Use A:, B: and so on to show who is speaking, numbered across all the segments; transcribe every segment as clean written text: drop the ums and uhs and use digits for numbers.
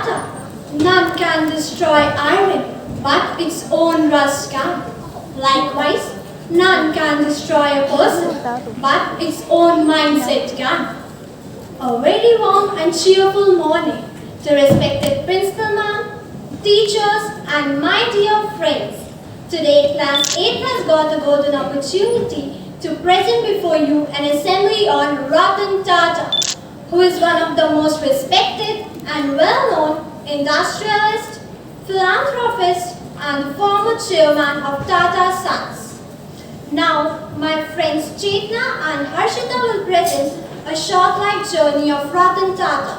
A: Tata. None can destroy iron, but its own rust can. Likewise, none can destroy a person, but its own mindset can. A very warm and cheerful morning to respected principal ma'am, teachers and my dear friends. Today class 8 has got the golden opportunity to present before you an assembly on Ratan Tata, who is one of the most respected and well-known industrialist, philanthropist and former chairman of Tata Sons. Now, my friends Chetna and Harshita will present a short life journey of Ratan Tata.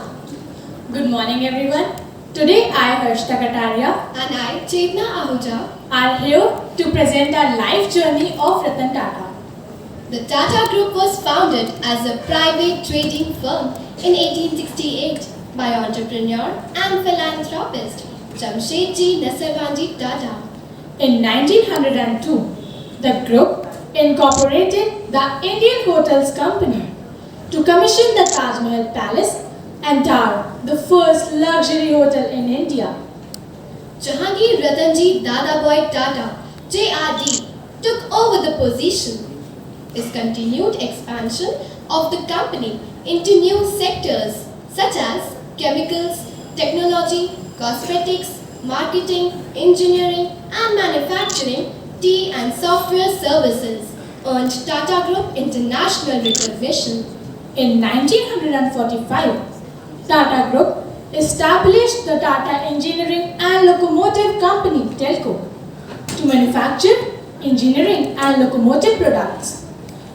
B: Good morning everyone. Today I, Harshita Kataria
A: And I, Chetna Ahuja,
B: are here to present our life journey of Ratan Tata.
A: The Tata Group was founded as a private trading firm in 1868 by entrepreneur and philanthropist Jamshedji Nasirvanji Tata.
B: In 1902, the group incorporated the Indian Hotels Company to commission the Taj Mahal Palace and Dharm, the first luxury hotel in India.
A: Jahangir Ratanji Dadaboy Tata, JRD, took over the position. His continued expansion of the company into new sectors such as chemicals, technology, cosmetics, marketing, engineering and manufacturing, tea and software services earned Tata Group international recognition.
B: In 1945, Tata Group established the Tata Engineering and Locomotive Company, Telco, to manufacture engineering and locomotive products.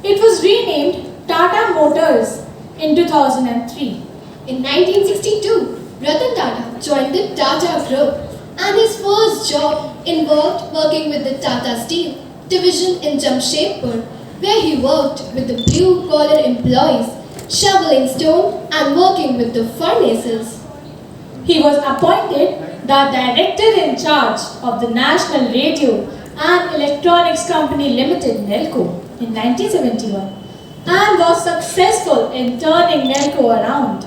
B: It was renamed Tata Motors in 2003.
A: In 1962, Ratan Tata joined the Tata Group and his first job involved working with the Tata Steel division in Jamshedpur, where he worked with the blue-collar employees, shoveling stone and working with the furnaces.
B: He was appointed the director in charge of the National Radio and Electronics Company Limited, NELCO, in 1971 and was successful in turning NELCO around.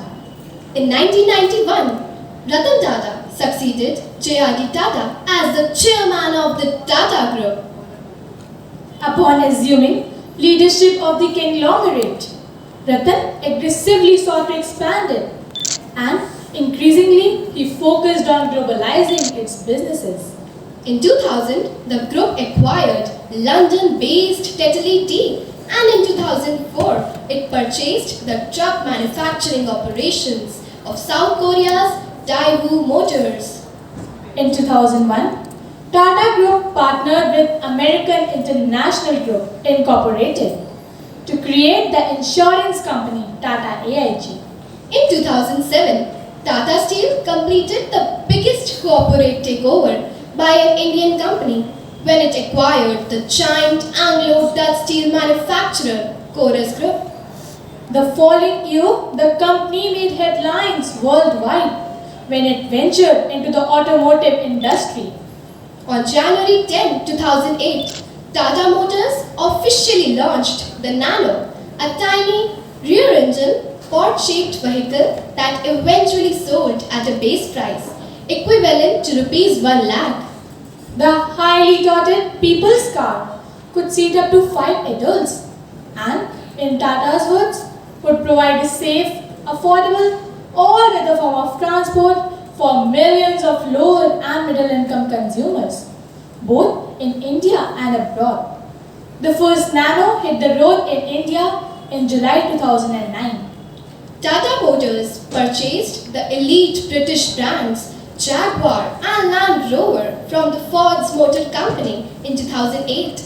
A: In 1991, Ratan Tata succeeded J.R.D. Tata as the chairman of the Tata Group.
B: Upon assuming leadership of the conglomerate, Ratan aggressively sought to expand it and increasingly he focused on globalizing its businesses.
A: In 2000, the group acquired London-based Tetley Tea and in 2004, it purchased the truck manufacturing operations of South Korea's Daewoo Motors.
B: In 2001, Tata Group partnered with American International Group Incorporated to create the insurance company Tata AIG.
A: In 2007, Tata Steel completed the biggest corporate takeover by an Indian company when it acquired the giant Anglo-Dutch steel manufacturer Chorus Group.
B: The following year, the company made headlines worldwide when it ventured into the automotive industry.
A: On January 10, 2008, Tata Motors officially launched the Nano, a tiny rear-engine, pod-shaped vehicle that eventually sold at a base price equivalent to Rs 1 lakh.
B: The highly touted People's Car could seat up to 5 adults and, in Tata's words, would provide a safe, affordable, all-weather form of transport for millions of lower and middle-income consumers, both in India and abroad. The first Nano hit the road in India in July 2009.
A: Tata Motors purchased the elite British brands Jaguar and Land Rover from the Ford's Motor Company in 2008.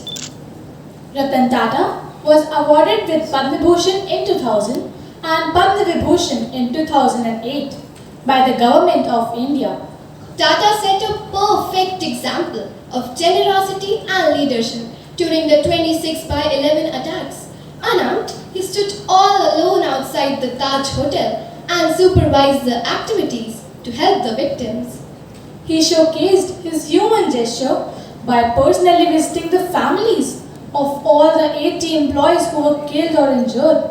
B: Ratan Tata was awarded with Padma Bhushan in 2000 and Padma Vibhushan in 2008 by the Government of India.
A: Tata set a perfect example of generosity and leadership during the 26/11 attacks. Unarmed, he stood all alone outside the Taj Hotel and supervised the activities to help the victims.
B: He showcased his human gesture by personally visiting the families of all the 80 employees who were killed or injured.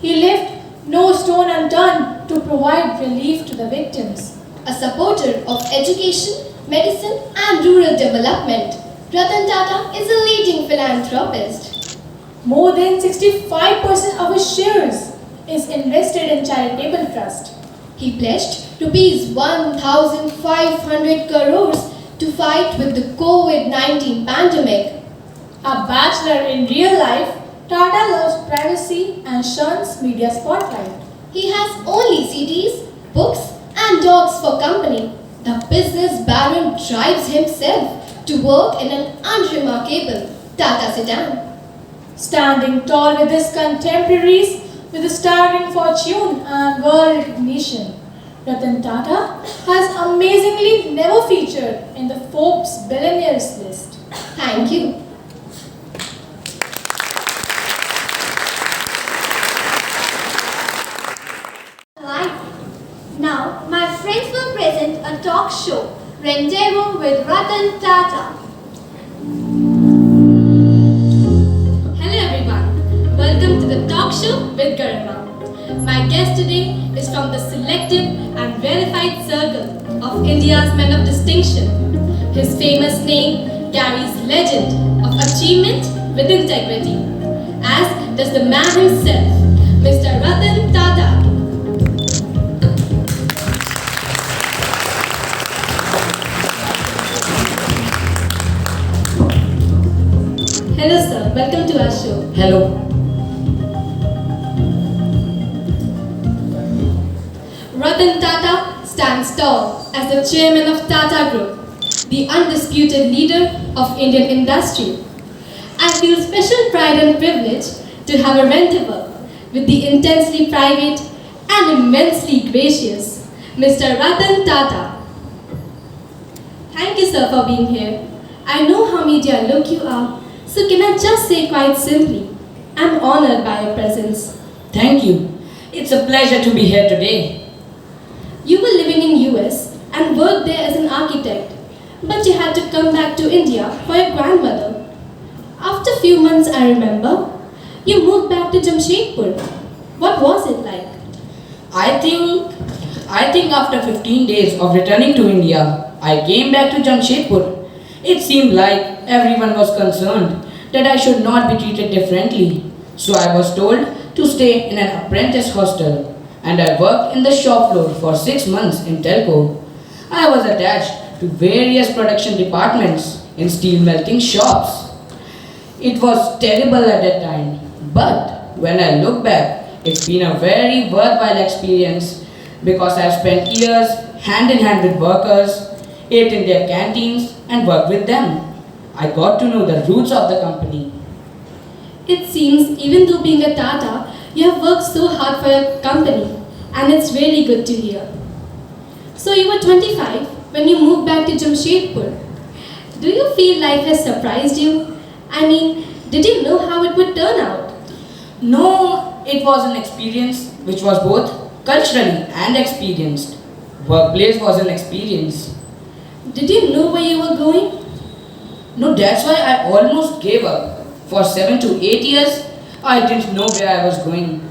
B: He left no stone unturned to provide relief to the victims.
C: A supporter of education, medicine and rural development, Ratan Tata is a leading philanthropist.
B: More than 65% of his shares is invested in charitable trust.
C: He pledged rupees 1,500 crores to fight with the COVID-19 pandemic.
B: A bachelor in real life, Tata loves privacy and shuns media spotlight.
C: He has only CDs, books and dogs for company. The business baron drives himself to work in an unremarkable Tata sedan.
B: Standing tall with his contemporaries with a staggering fortune and world recognition, Ratan Tata has amazingly never featured in the Forbes billionaires list.
C: Thank you.
A: Life. Now, my friends will present a talk show, Rendezvous with Ratan Tata.
D: Hello everyone, welcome to the talk show with Garima. My guest today is from the selective and verified circle of India's men of distinction. His famous name carries legend of achievement with integrity, as does the man himself, Mr. Ratan Tata. Hello sir, welcome to our show.
E: Hello.
D: Ratan Tata stands tall as the chairman of Tata Group, the undisputed leader of Indian industry. I feel special pride and privilege to have a rendezvous with the intensely private and immensely gracious Mr. Ratan Tata. Thank you sir for being here. I know how media look you are, so can I just say quite simply, I'm honored by your presence.
E: Thank you. It's a pleasure to be here today.
D: You were living in US and worked there as an architect, but you had to come back to India for your grandmother. After a few months, I remember, you moved back to Jamshedpur. What was it like?
E: I think after 15 days of returning to India, I came back to Jamshedpur. It seemed like everyone was concerned that I should not be treated differently. So I was told to stay in an apprentice hostel, and I worked in the shop floor for 6 months in telco. I was attached to various production departments in steel melting shops. It was terrible at that time, but when I look back, it's been a very worthwhile experience because I've spent years hand in hand with workers, ate in their canteens and worked with them. I got to know the roots of the company.
D: It seems even though being a Tata, you have worked so hard for your company, and it's really good to hear. So you were 25 when you moved back to Jamshedpur. Do you feel life has surprised you? I mean, did you know how it would turn out?
E: No, it was an experience which was both culturally and experienced. Workplace was an experience.
D: Did you know where you were going?
E: No, that's why I almost gave up. For 7 to 8 years, I didn't know where I was going.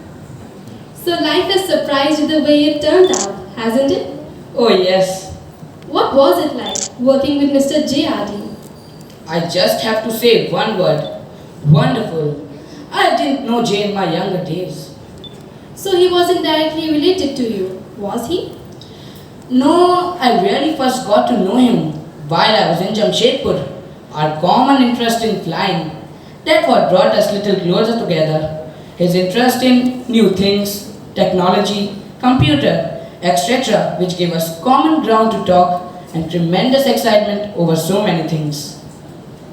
D: So life has surprised you the way it turned out, hasn't it?
E: Oh yes,
D: What was it like working with Mr. J.R.D.?
E: I just have to say one word. Wonderful. I didn't know Jay in my younger days.
D: So he wasn't directly related to you, was he?
E: No, I really first got to know him while I was in Jamshedpur. Our common interest in flying. That's what brought us little closer together. His interest in new things, technology, computer, etc., which gave us common ground to talk and tremendous excitement over so many things.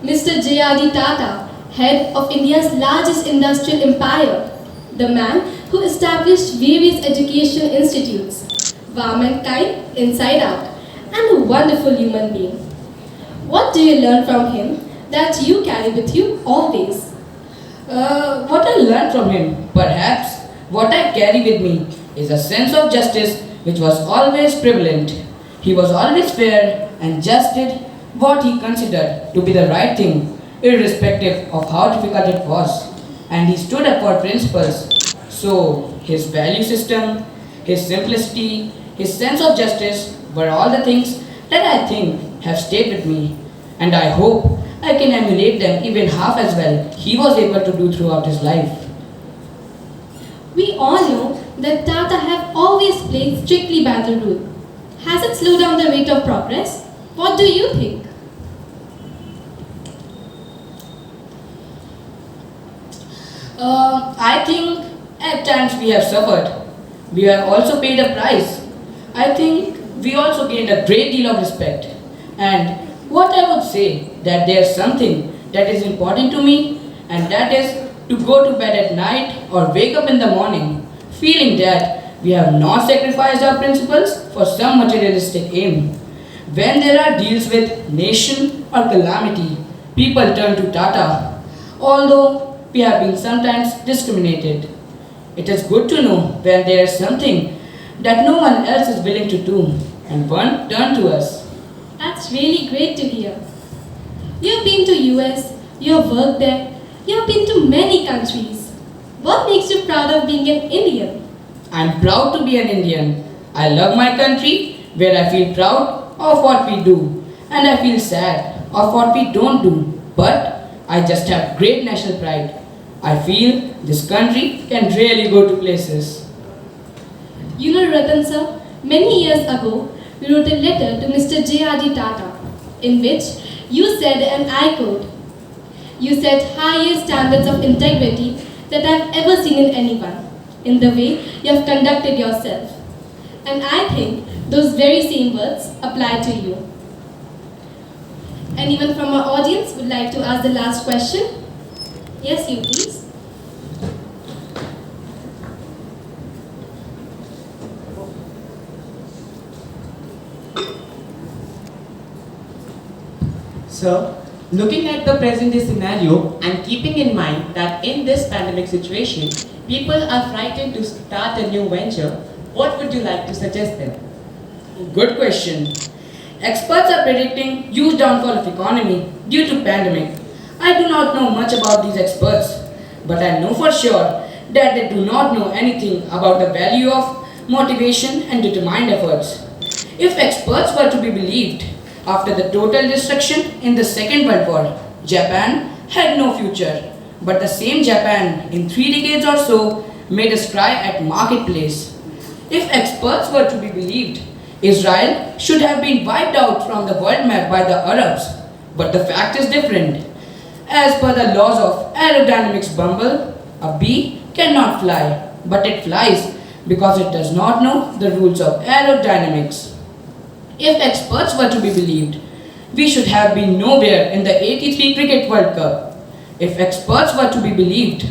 D: Mr. J.R.D. Tata, head of India's largest industrial empire, the man who established various educational institutes, war mankind inside out, and a wonderful human being. What do you learn from him that you carry with you always?
E: What I learned from him, perhaps what I carry with me, is a sense of justice which was always prevalent. He was always fair and just did what he considered to be the right thing, irrespective of how difficult it was. And he stood up for principles. So, his value system, his simplicity, his sense of justice were all the things that I think have stayed with me, and I hope I can emulate them even half as well he was able to do throughout his life.
D: We all know that Tata have always played strictly by the rule. Has it slowed down the rate of progress? What do you think?
E: I think at times we have suffered. We have also paid a price. I think we also gained a great deal of respect. And what I would say that there's something that is important to me, and that is to go to bed at night or wake up in the morning feeling that we have not sacrificed our principles for some materialistic aim. When there are deals with nation or calamity, people turn to Tata. Although we have been sometimes discriminated, it is good to know when there is something that no one else is willing to do, and one turn to us.
D: That's really great to hear. You've been to US, you've worked there, you've been to many countries. What makes you proud of being an Indian?
E: I'm proud to be an Indian. I love my country where I feel proud of what we do and I feel sad of what we don't do. But I just have great national pride. I feel this country can really go to places.
D: You know, Ratan sir, many years ago, we wrote a letter to Mr. J.R.D. Tata, in which you said, and I quote, "You set highest standards of integrity that I've ever seen in anyone, in the way you have conducted yourself." And I think those very same words apply to you. Anyone from our audience would like to ask the last question? Yes, you please.
F: Sir, looking at the present day scenario and keeping in mind that in this pandemic situation, people are frightened to start a new venture, what would you like to suggest them?
E: Good question. Experts are predicting huge downfall of economy due to pandemic. I do not know much about these experts, but I know for sure that they do not know anything about the value of motivation and determined efforts. If experts were to be believed, after the total destruction in the Second World War, Japan had no future. But the same Japan, in 3 decades or so, made a stride at marketplace. If experts were to be believed, Israel should have been wiped out from the world map by the Arabs. But the fact is different. As per the laws of aerodynamics bumble, a bee cannot fly, but it flies because it does not know the rules of aerodynamics. If experts were to be believed, we should have been nowhere in the 83 Cricket World Cup. If experts were to be believed,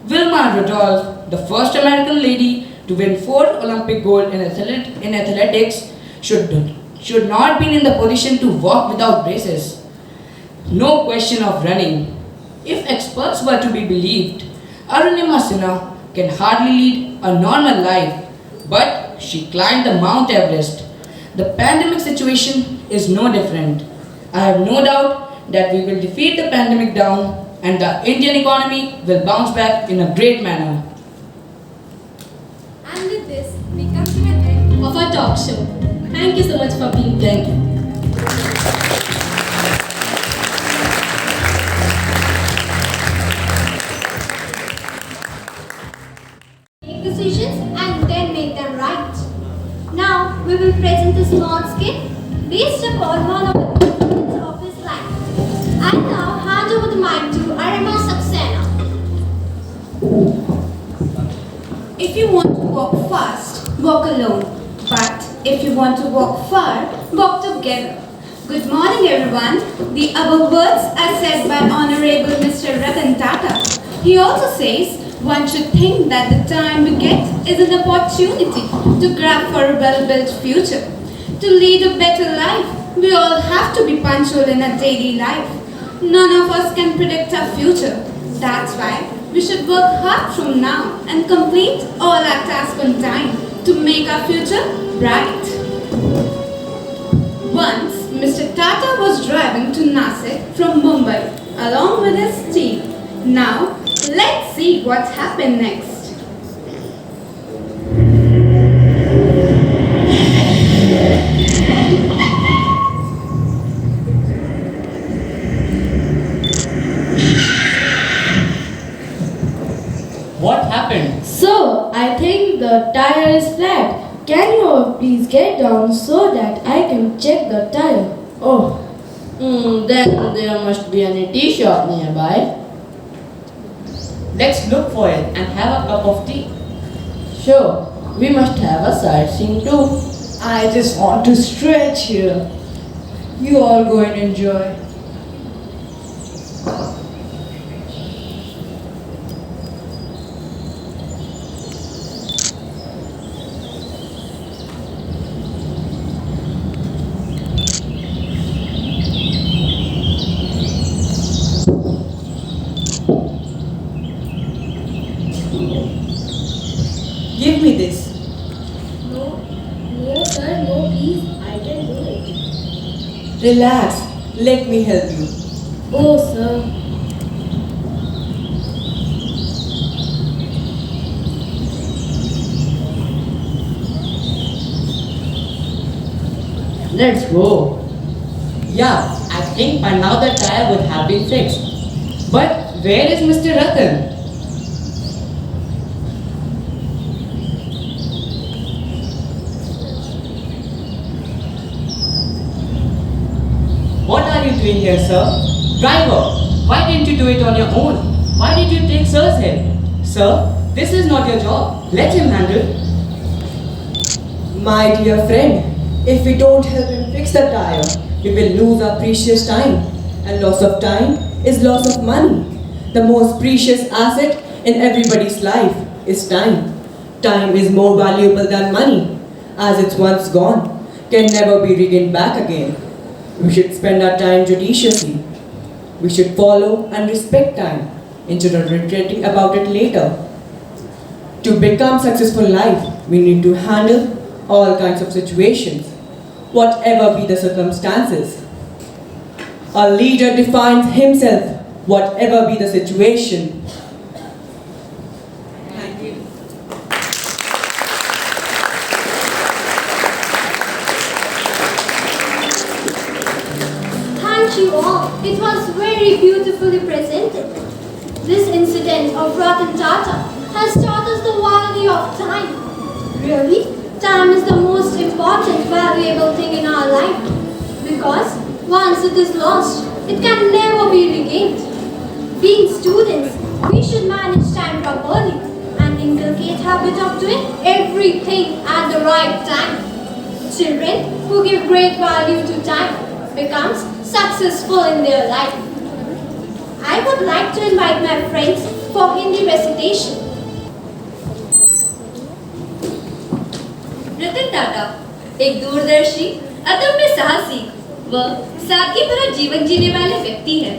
E: Wilma Rudolph, the first American lady to win 4 Olympic gold in athletics, should not be in the position to walk without braces. No question of running. If experts were to be believed, Arunima Sinha can hardly lead a normal life, but she climbed the Mount Everest. The pandemic situation is no different. I have no doubt that we will defeat the pandemic down and the Indian economy will bounce back in a great manner.
D: And with this, we come to an end of our talk show. Thank you so much for being here.
E: Thank you.
A: Make decisions and then make them right. Now we will present a small skit based upon one of the incidents of his life. I now hand over the mic to Arima Saxena.
G: If you want to walk fast, walk alone. But if you want to walk far, walk together. Good morning, everyone. The above words are said by Honorable Mr. Ratan Tata. He also says, one should think that the time we get is an opportunity to grab for a well-built future. To lead a better life, we all have to be punctual in our daily life. None of us can predict our future. That's why we should work hard from now and complete all our tasks on time to make our future bright. Once, Mr. Tata was driving to Nasik from Mumbai along with his team. Now, let's see what happened next.
H: is flat. Can you please get down so that I can check the tire?
E: Oh, then there must be an tea shop nearby.
F: Let's look for it and have a cup of tea.
E: Sure, we must have a sightseeing too.
I: I just want to stretch here. You all go and enjoy. Give me this.
H: No, sir, no, please. I can do it.
I: Relax. Let me help you.
H: Oh, sir.
E: Let's go.
F: Yeah, I think by now the tire would have been fixed. But where is Mr. Ratan? What are you doing here, sir? Driver, why didn't you do it on your own? Why did you take sir's help? Sir, this is not your job. Let him handle.
I: My dear friend, if we don't help him fix the tire, we will lose our precious time. And loss of time is loss of money. The most precious asset in everybody's life is time. Time is more valuable than money, as it's once gone, can never be regained back again. We should spend our time judiciously. We should follow and respect time instead of regretting about it later. To become successful in life, we need to handle all kinds of situations, whatever be the circumstances. A leader defines himself, whatever be the situation. Thank you.
A: Thank you all. It was very beautifully presented. This incident of Ratan Tata has taught us the value of time. Really, time is the most important, valuable thing in our life. Because once it is lost, it can never be regained. Being students, we should manage time properly and inculcate habit of doing everything at the right time. Children who give great value to time becomes successful in their life. I would like to invite my friends for Hindi recitation.
D: Ratan Tata एक दूरदर्शी, अदम्य साहसी व सादगी भरा जीवन जीने वाले व्यक्ति हैं।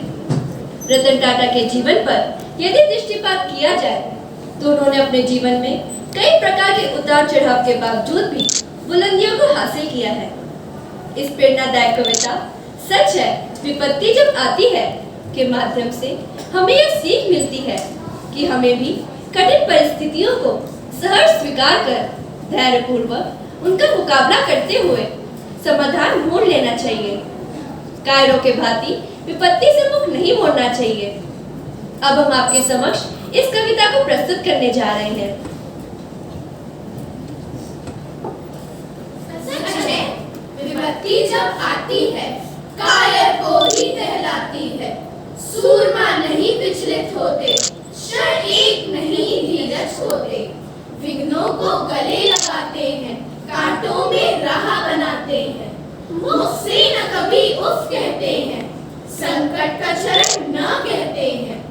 D: रतन टाटा के जीवन पर यदि दृष्टिपात किया जाए तो उन्होंने अपने जीवन में कई प्रकार के उतार चढ़ाव के बावजूद भी बुलंदियों को हासिल किया है। इस प्रेरणादायक कविता सच है विपत्ति जब आती है के माध्यम से हमें यह सीख मिलती है कि हमें भी कठिन परिस्थितियों को सहर्ष स्वीकार कर धैर्यपूर्वक उनका मुकाबला करते हुए समाधान ढूंढ लेना चाहिए। कायरों के भांति विपत्ति से मुख नहीं मोड़ना चाहिए। अब हम आपके समक्ष इस कविता को प्रस्तुत करने जा रहे हैं।
C: सच है, विपत्ति जब आती है कायर को ही कहलाती है। सूरमा नहीं विचलित होते, क्षण एक नहीं धीरज होते। विघ्नों को गले लगाते हैं, कांटों में राह बनाते हैं। मुख से न कभी उफ कहते हैं, संकट का चरण न कहते हैं।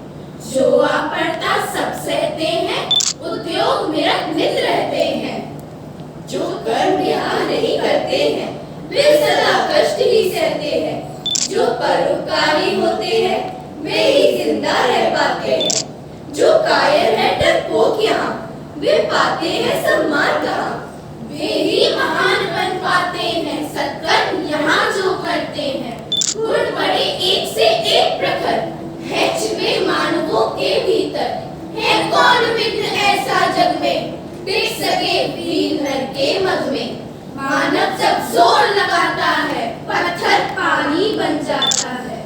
C: जो आ पड़ता सब सहते हैं, उद्योग में नित रहते हैं। जो कर्म यहाँ नहीं करते हैं, वे सदा कष्ट ही सहते हैं। जो परोपकारी होते हैं, वे ही जिंदा रह पाते हैं। जो कायर है डरपोक यहाँ, वे पाते हैं सम्मान कहाँ। वे ही महान बन पाते हैं, सत्कर्म यहाँ जो करते हैं। गुण बड़े एक से एक प्रखर है छिपे मानवों के भीतर। है कौन विघ्न ऐसा जग में, देख सके वीर नर के मद में। मानव जब जोर लगाता है, पत्थर पानी बन जाता है।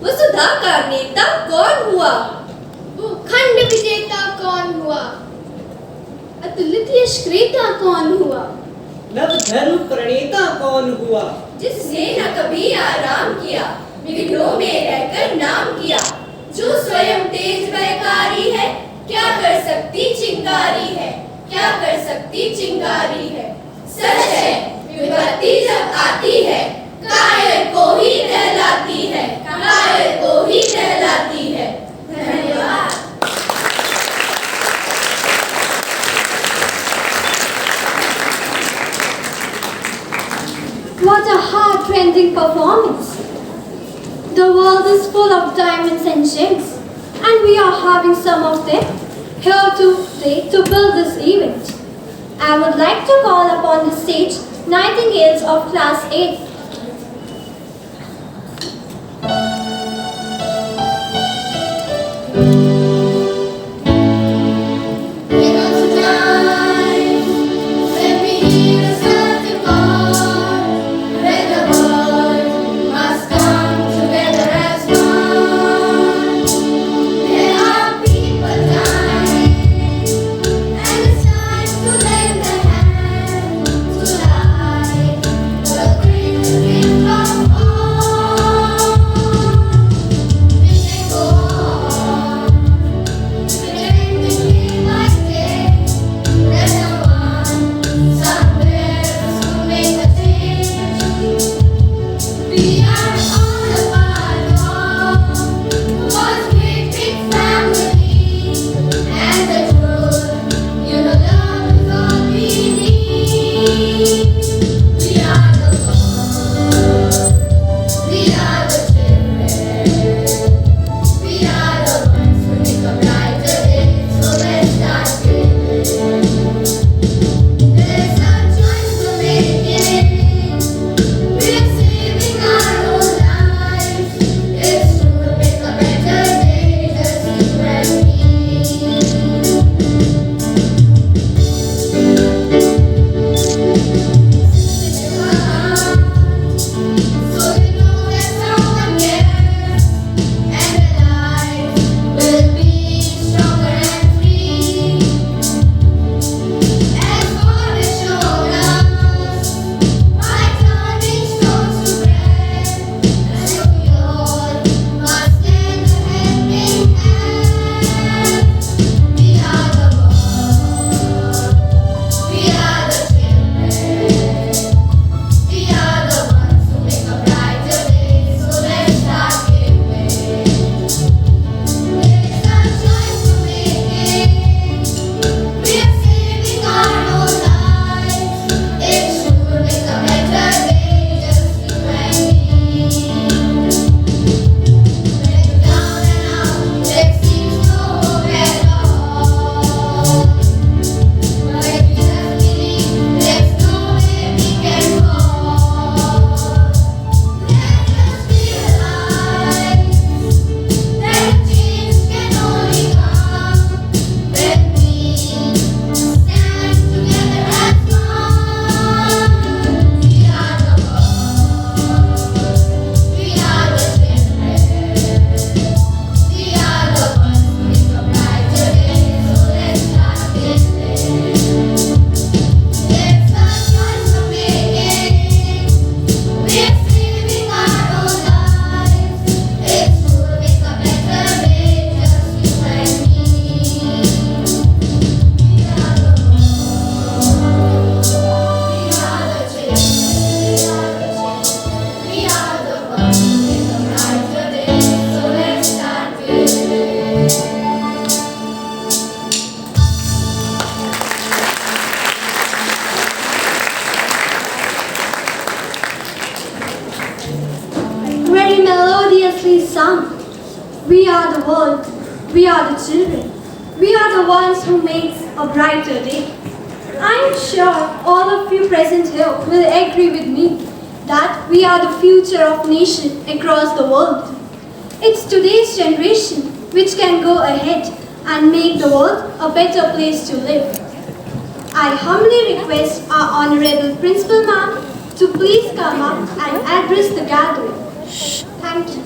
D: वसुधा का नेता कौन हुआ?
C: भूखंड विजेता कौन हुआ? अतुलित श्रेता कौन हुआ?
I: नव धर्म प्रणेता कौन हुआ?
C: जिसने न कभी आराम किया, विघ्नों में रहकर नाम किया। जो स्वयं तेज वहकारी है, क्या कर सकती चिंगारी है, क्या कर सकती चिंगारी है। सच है विपत्ति जब आती है, कायर को ही दहलाती है, कायर को ही दहलाती है। धन्यवाद।
A: What a heart-rending performance! The world is full of diamonds and gems, and we are having some of them here today to build this event. I would like to call upon the stage Nightingales of Class 8. Sung. We are the world. We are the children. We are the ones who make a brighter day. I am sure all of you present here will agree with me that we are the future of nation across the world. It's today's generation which can go ahead and make the world a better place to live. I humbly request our Honorable Principal Ma'am to please come up and address the gathering. Thank you.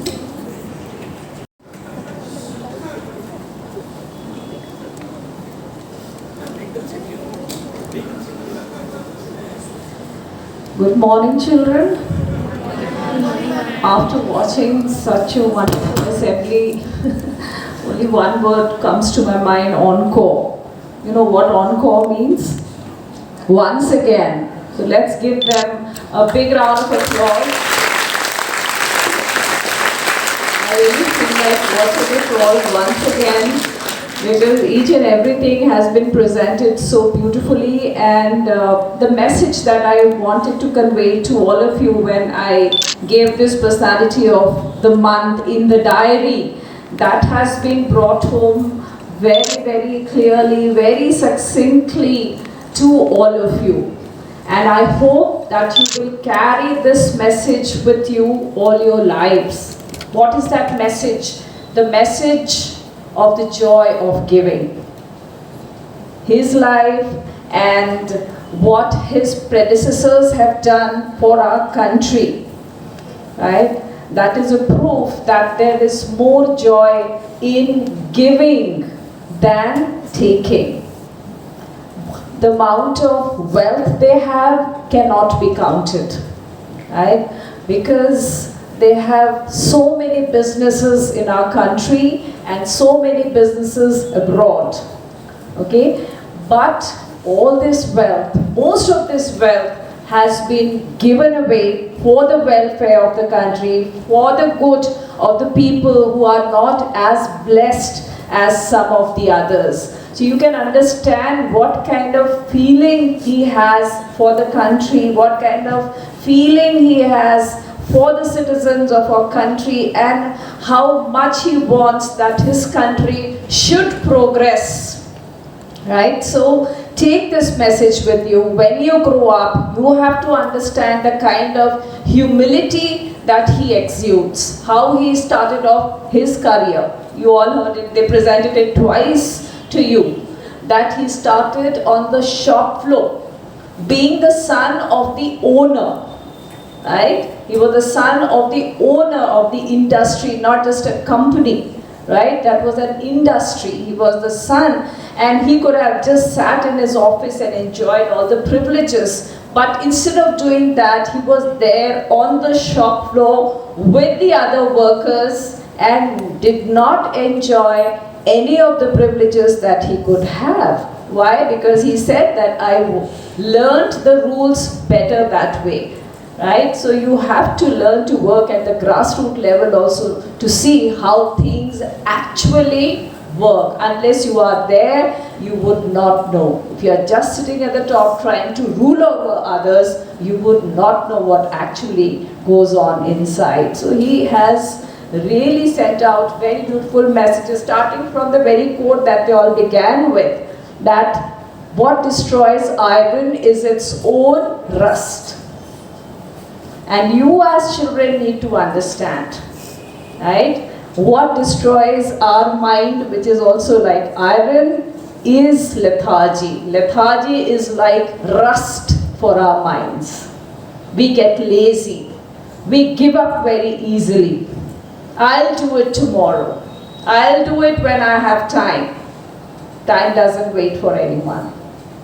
J: Good morning, children. After watching such a wonderful assembly, only one word comes to my mind: encore. You know what encore means? Once again. So let's give them a big round of applause. I really feel like watching it all once again, because each and everything has been presented so beautifully, and the message that I wanted to convey to all of you when I gave this personality of the month in the diary, that has been brought home very, very clearly, very succinctly to all of you. And I hope that you will carry this message with you all your lives. What is that message? The message of the joy of giving. His life and what his predecessors have done for our country, right? That is a proof that there is more joy in giving than taking. The amount of wealth they have cannot be counted, right? Because they have so many businesses in our country and so many businesses abroad, okay? But all this wealth, most of this wealth has been given away for the welfare of the country, for the good of the people who are not as blessed as some of the others. So you can understand what kind of feeling he has for the country, what kind of feeling he has for the citizens of our country, and how much he wants that his country should progress, right? So take this message with you. When you grow up, you have to understand the kind of humility that he exudes, how he started off his career. You all heard it, they presented it twice to you, that he started on the shop floor, being the son of the owner, right? He was the son of the owner of the industry, not just a company, right? That was an industry. He was the son, and he could have just sat in his office and enjoyed all the privileges. But instead of doing that, he was there on the shop floor with the other workers and did not enjoy any of the privileges that he could have. Why? Because he said that I learned the rules better that way. Right? So you have to learn to work at the grassroots level also to see how things actually work. Unless you are there, you would not know. If you are just sitting at the top trying to rule over others, you would not know what actually goes on inside. So he has really sent out very beautiful messages, starting from the very quote that they all began with, that what destroys iron is its own rust. And you as children need to understand, right? What destroys our mind, which is also like iron, is lethargy. Lethargy is like rust for our minds. We get lazy. We give up very easily. I'll do it tomorrow. I'll do it when I have time. Time doesn't wait for anyone.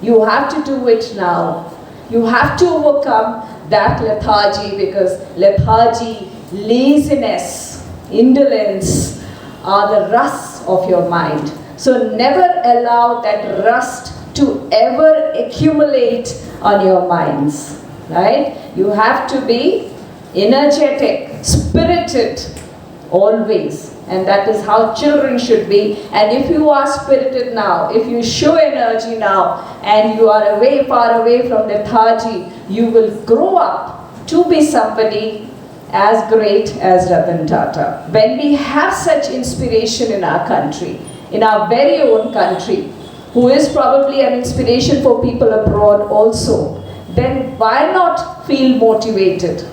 J: You have to do it now. You have to overcome that lethargy, because lethargy, laziness, indolence are the rust of your mind. So never allow that rust to ever accumulate on your minds, right? You have to be energetic, spirited always, and that is how children should be. And if you are spirited now, if you show energy now, and you are away, far away from lethargy, you will grow up to be somebody as great as Ratan Tata. When we have such inspiration in our country, in our very own country, who is probably an inspiration for people abroad also, then why not feel motivated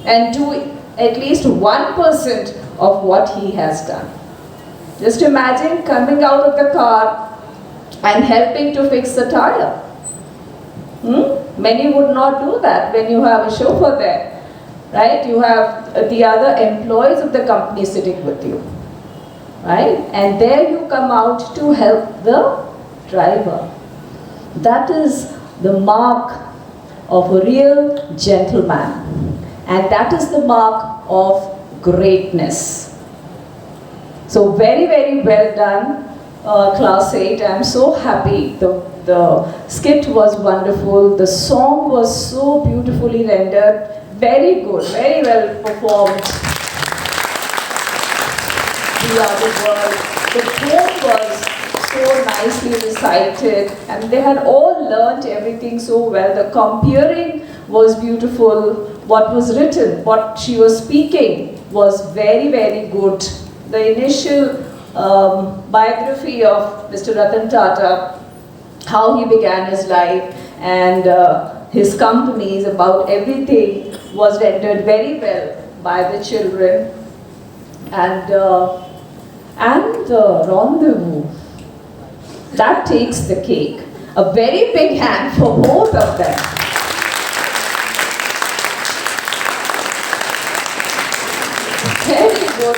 J: and do at least 1% of what he has done? Just imagine coming out of the car and helping to fix the tire. Many would not do that when you have a chauffeur there, right? You have the other employees of the company sitting with you, right? And there you come out to help the driver. That is the mark of a real gentleman. And that is the mark of greatness. So very, very well done, Class 8. I'm so happy. The skit was wonderful. The song was so beautifully rendered. Very good, very well performed. The other world. The poem was so nicely recited, and they had all learnt everything so well. The comparing was beautiful. What was written, what she was speaking was very, very good. The initial biography of Mr. Ratan Tata, how he began his life, and his companies, about everything was rendered very well by the children. And the rendezvous, that takes the cake. A very big hand for both of them. Very good.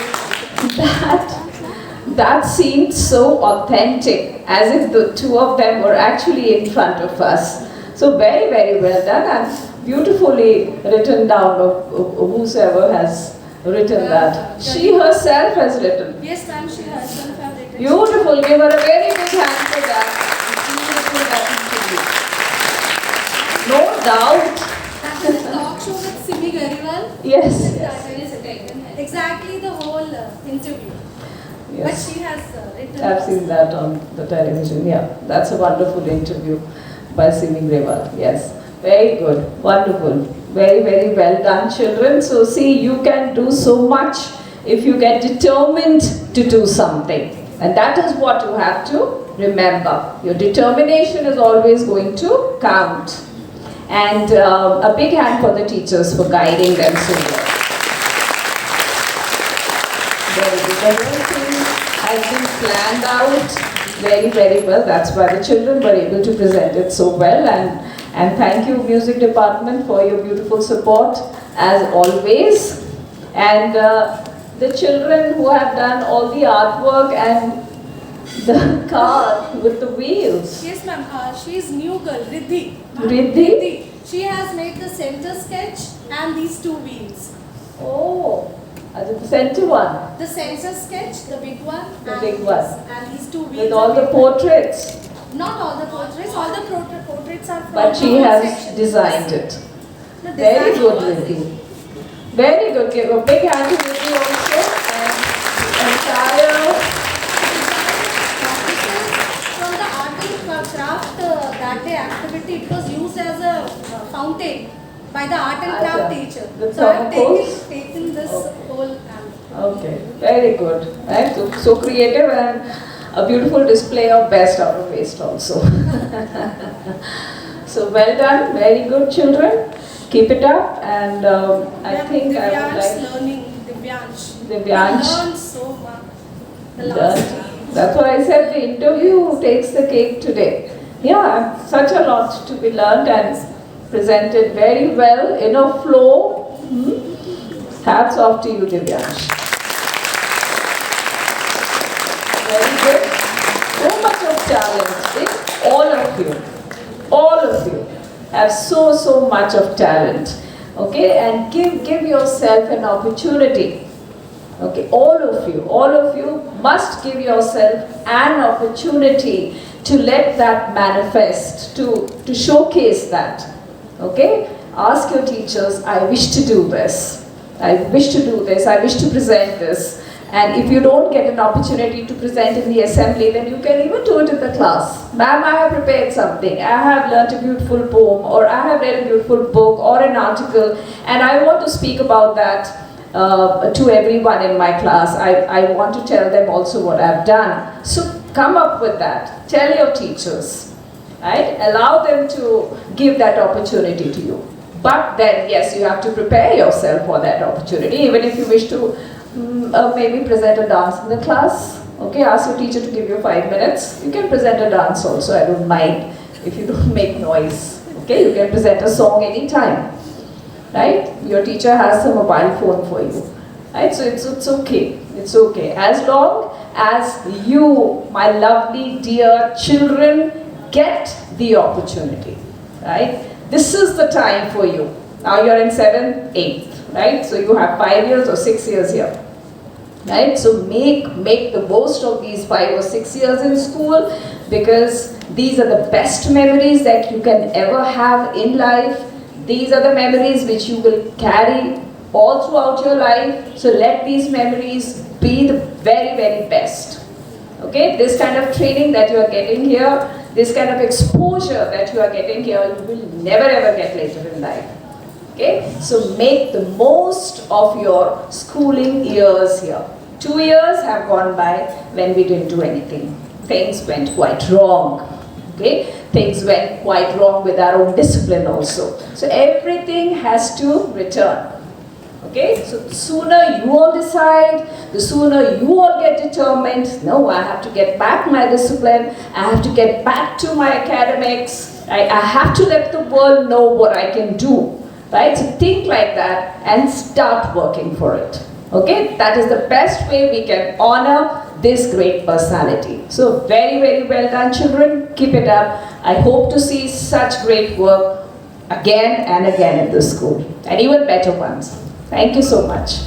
J: That seemed so authentic, as if the two of them were actually in front of us. So very, very well done, and beautifully written down of whosoever has written that. She herself has written.
B: Yes, ma'am, she herself has written.
J: Beautiful. Give her a very big hand for that. Beautiful that interview. No doubt.
B: That is a talk show with Simi Gariwal.
J: Yes.
B: Exactly the whole interview.
J: Yes.
B: But she has written.
J: I've seen that on the television. Yeah, that's a wonderful interview by Simi Gariwal. Yes. Very good. Wonderful. Very, very well done, children. So see, you can do so much if you get determined to do something. And that is what you have to remember. Your determination is always going to count. And a big hand for the teachers for guiding them so well. Very good. Everything has been planned out very, very well. That's why the children were able to present it so well. And thank you, music department, for your beautiful support as always. And the children who have done all the artwork and the car with the wheels.
B: Yes, ma'am. She is new girl, Riddhi.
J: Riddhi?
B: She has made the center sketch and these two wheels.
J: Oh, the center one.
B: The center sketch, the big one.
J: The big one.
B: And these two wheels.
J: With all the portraits.
B: Not all the portraits. All the portraits are from
J: But she has designed it.
B: No,
J: Very
B: design
J: good,
B: was-
J: Riddhi. Very good. Give a big hand to Riddhi also. And entire.
B: From the art and craft that day activity, it was used as a fountain by the art and craft teacher.
J: With
B: So I have
J: thermocols?
B: taken this whole
J: Okay, very good. Right? So creative and a beautiful display of best out of waste also. So well done, very good children. Keep it up, and I think I would like
B: learning, Divyansh.
J: Divyansh.
B: I learned so much. The last week.
J: That's why I said the interview takes the cake today. Yeah, such a lot to be learned and presented very well in a flow. Hats off to you, Divyansh. Very good. So much of talent in all of you. All of you have so much of talent. Okay, and give yourself an opportunity. Okay, all of you must give yourself an opportunity to let that manifest, to showcase that. Okay, ask your teachers, I wish to do this. I wish to do this. I wish to present this. And if you don't get an opportunity to present in the assembly, then you can even do it in the class. Ma'am, I have prepared something. I have learnt a beautiful poem, or I have read a beautiful book or an article, and I want to speak about that to everyone in my class. I want to tell them also what I've done. So come up with that. Tell your teachers. Right? Allow them to give that opportunity to you. But then, yes, you have to prepare yourself for that opportunity, even if you wish to maybe present a dance in the class. Okay, ask your teacher to give you 5 minutes. You can present a dance also, I don't mind, if you don't make noise. Okay, you can present a song anytime. Right? Your teacher has a mobile phone for you. Right? So it's okay. It's okay. As long as you, my lovely dear children, get the opportunity. Right? This is the time for you. Now you're in 7th, 8th, right? So you have 5 years or 6 years here. Right? So make the most of these 5 or 6 years in school, because these are the best memories that you can ever have in life. These are the memories which you will carry all throughout your life. So let these memories be the very, very best. Okay, this kind of training that you are getting here, this kind of exposure that you are getting here, you will never ever get later in life. Okay, so make the most of your schooling years here. 2 years have gone by when we didn't do anything. Things went quite wrong. Okay, things went quite wrong with our own discipline also. So everything has to return. Okay, so the sooner you all decide, the sooner you all get determined, no, I have to get back my discipline, I have to get back to my academics, I have to let the world know what I can do. Right? So think like that and start working for it. Okay, that is the best way we can honor this great personality. So very, very well done, children. Keep it up. I hope to see such great work again and again in the school, and even better ones. Thank you so much.